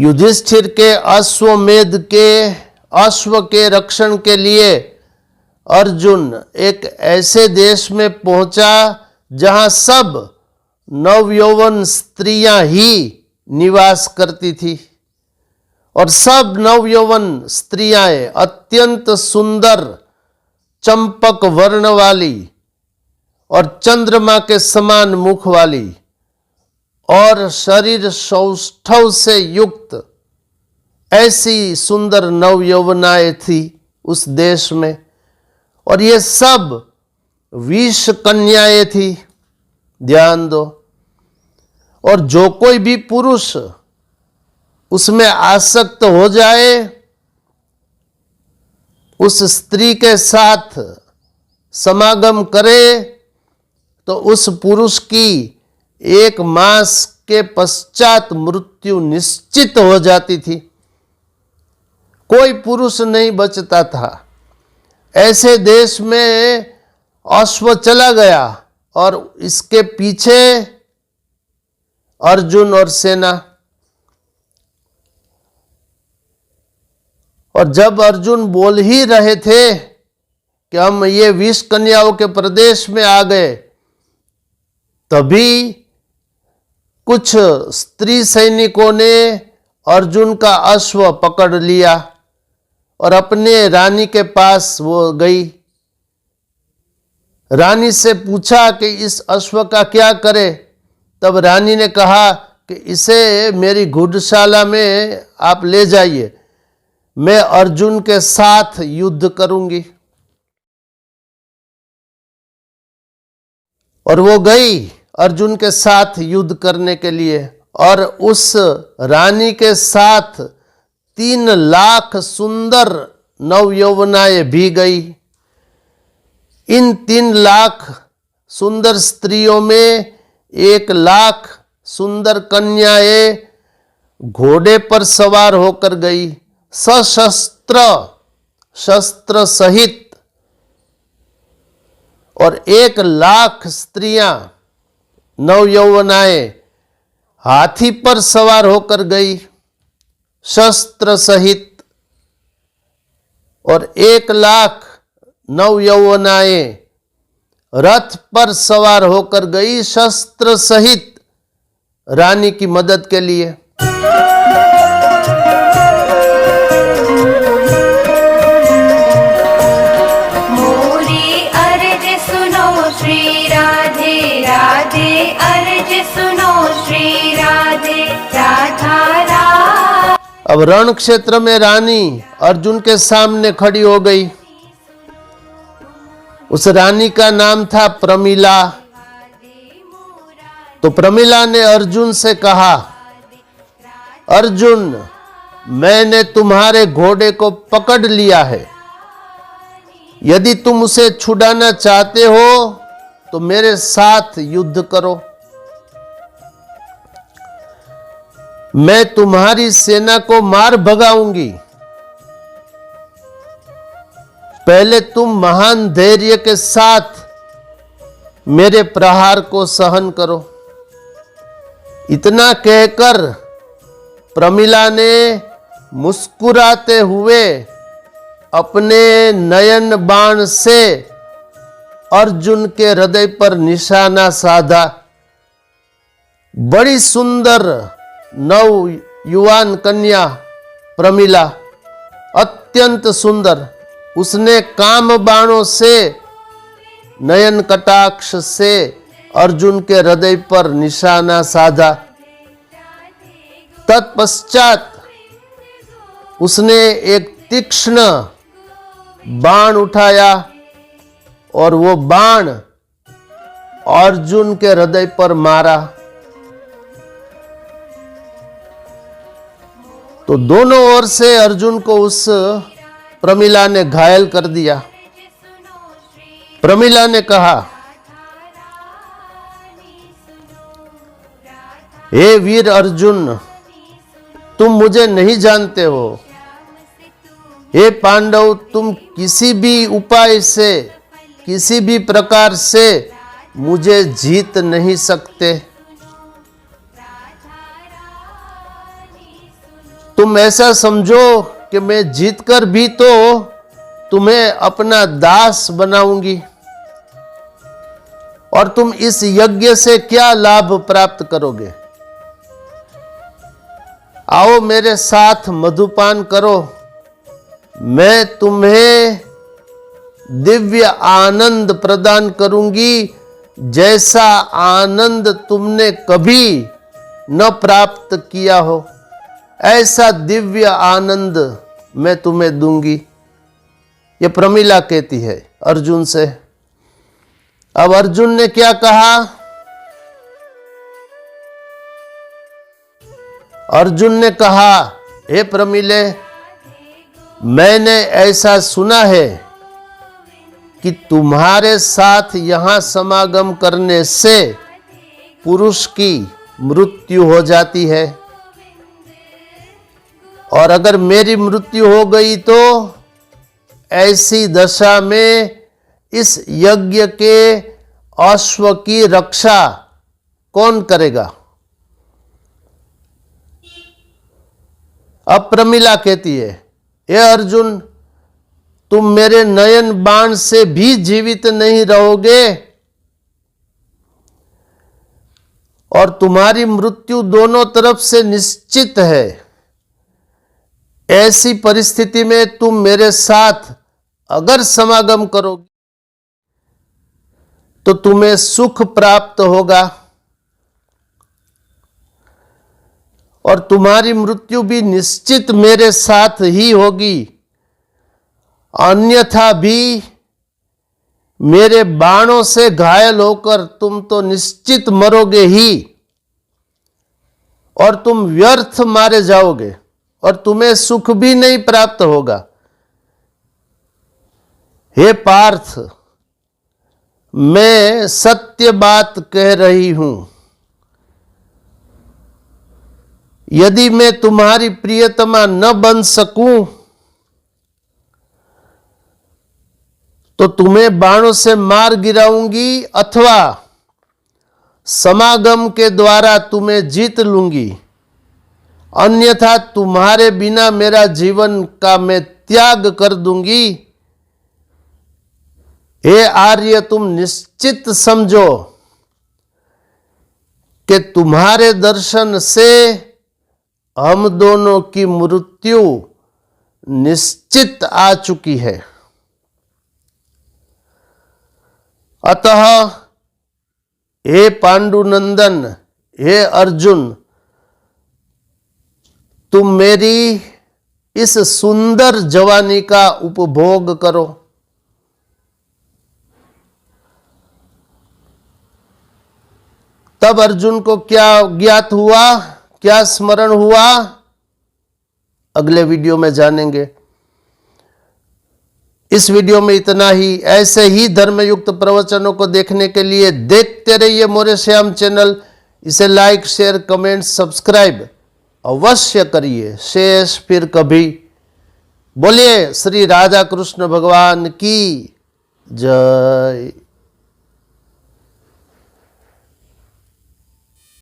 युधिष्ठिर के अश्व के रक्षण के लिए अर्जुन एक ऐसे देश में पहुंचा जहां सब नवयौवन स्त्रियां ही निवास करती थी और सब नवयौवन स्त्रियां अत्यंत सुंदर चंपक वर्ण वाली और चंद्रमा के समान मुख वाली और शरीर सौष्ठव से युक्त ऐसी सुंदर नवयौवनाएं थी उस देश में। और ये सब 20 कन्याएं थी, ध्यान दो। और जो कोई भी पुरुष उसमें आसक्त हो जाए, उस स्त्री के साथ समागम करे, तो उस पुरुष की 1 मास के पश्चात मृत्यु निश्चित हो जाती थी। कोई पुरुष नहीं बचता था। ऐसे देश में अश्व चला गया और इसके पीछे अर्जुन और सेना। और जब अर्जुन बोल ही रहे थे कि हम ये 20 कन्याओं के प्रदेश में आ गए, तभी कुछ स्त्री सैनिकों ने अर्जुन का अश्व पकड़ लिया और अपने रानी के पास वो गई। रानी से पूछा कि इस अश्व का क्या करे? तब रानी ने कहा कि इसे मेरी घुड़शाला में आप ले जाइए, मैं अर्जुन के साथ युद्ध करूंगी। और वो गई अर्जुन के साथ युद्ध करने के लिए और उस रानी के साथ 3 लाख सुंदर नवयौवनाएं भी गई। इन 3 लाख सुंदर स्त्रियों में 1 लाख सुंदर कन्याएं घोड़े पर सवार होकर गई, सशस्त्र, शस्त्र सहित। और 1 लाख स्त्रियां नवयौवनाएं हाथी पर सवार होकर गई, शस्त्र सहित। और 1 लाख नवयौवनाएं रथ पर सवार होकर गई, शस्त्र सहित, रानी की मदद के लिए। मोरी अर्ज सुनो श्री राधे राधे, अर्ज सुनो श्री राधे राधा। अब रण क्षेत्र में रानी अर्जुन के सामने खड़ी हो गई। उस रानी का नाम था प्रमिला। तो प्रमिला ने अर्जुन से कहा, अर्जुन, मैंने तुम्हारे घोड़े को पकड़ लिया है। यदि तुम उसे छुड़ाना चाहते हो तो मेरे साथ युद्ध करो। मैं तुम्हारी सेना को मार भगाऊंगी। पहले तुम महान धैर्य के साथ मेरे प्रहार को सहन करो। इतना कहकर प्रमिला ने मुस्कुराते हुए अपने नयन बाण से अर्जुन के हृदय पर निशाना साधा। बड़ी सुंदर नवयुवान कन्या प्रमिला, अत्यंत सुंदर। उसने काम बाणों से, नयन कटाक्ष से अर्जुन के हृदय पर निशाना साधा। तत्पश्चात उसने एक तीक्ष्ण बाण उठाया और वो बाण अर्जुन के हृदय पर मारा। तो दोनों ओर से अर्जुन को उस प्रमिला ने घायल कर दिया। प्रमिला ने कहा, हे वीर अर्जुन, तुम मुझे नहीं जानते हो। हे पांडव, तुम किसी भी उपाय से, किसी भी प्रकार से मुझे जीत नहीं सकते। तुम ऐसा समझो कि मैं जीतकर भी तो तुम्हें अपना दास बनाऊंगी, और तुम इस यज्ञ से क्या लाभ प्राप्त करोगे? आओ मेरे साथ मधुपान करो, मैं तुम्हें दिव्य आनंद प्रदान करूंगी, जैसा आनंद तुमने कभी न प्राप्त किया हो, ऐसा दिव्य आनंद मैं तुम्हें दूंगी। ये प्रमिला कहती है अर्जुन से। अब अर्जुन ने क्या कहा? अर्जुन ने कहा, हे प्रमिले, मैंने ऐसा सुना है कि तुम्हारे साथ यहां समागम करने से पुरुष की मृत्यु हो जाती है, और अगर मेरी मृत्यु हो गई तो ऐसी दशा में इस यज्ञ के अश्व की रक्षा कौन करेगा? अब प्रमिला कहती है, हे अर्जुन, तुम मेरे नयन बाण से भी जीवित नहीं रहोगे, और तुम्हारी मृत्यु दोनों तरफ से निश्चित है। ऐसी परिस्थिति में तुम मेरे साथ अगर समागम करोगे तो तुम्हें सुख प्राप्त होगा, और तुम्हारी मृत्यु भी निश्चित मेरे साथ ही होगी, अन्यथा भी मेरे बाणों से घायल होकर तुम तो निश्चित मरोगे ही, और तुम व्यर्थ मारे जाओगे, और तुम्हें सुख भी नहीं प्राप्त होगा। हे पार्थ, मैं सत्य बात कह रही हूं। यदि मैं तुम्हारी प्रियतमा न बन सकूं तो तुम्हें बाणों से मार गिराऊंगी, अथवा समागम के द्वारा तुम्हें जीत लूंगी, अन्यथा तुम्हारे बिना मेरा जीवन का मैं त्याग कर दूंगी। हे आर्य, तुम निश्चित समझो कि तुम्हारे दर्शन से हम दोनों की मृत्यु निश्चित आ चुकी है। अतः हे पांडुनंदन, हे अर्जुन, तुम मेरी इस सुंदर जवानी का उपभोग करो। तब अर्जुन को क्या ज्ञात हुआ, क्या स्मरण हुआ, अगले वीडियो में जानेंगे। इस वीडियो में इतना ही। ऐसे ही धर्मयुक्त प्रवचनों को देखने के लिए देखते रहिए मोरे श्याम चैनल। इसे लाइक, शेयर, कमेंट, सब्सक्राइब अवश्य करिए। शेष फिर कभी। बोलिए श्री राधा कृष्ण भगवान की जय।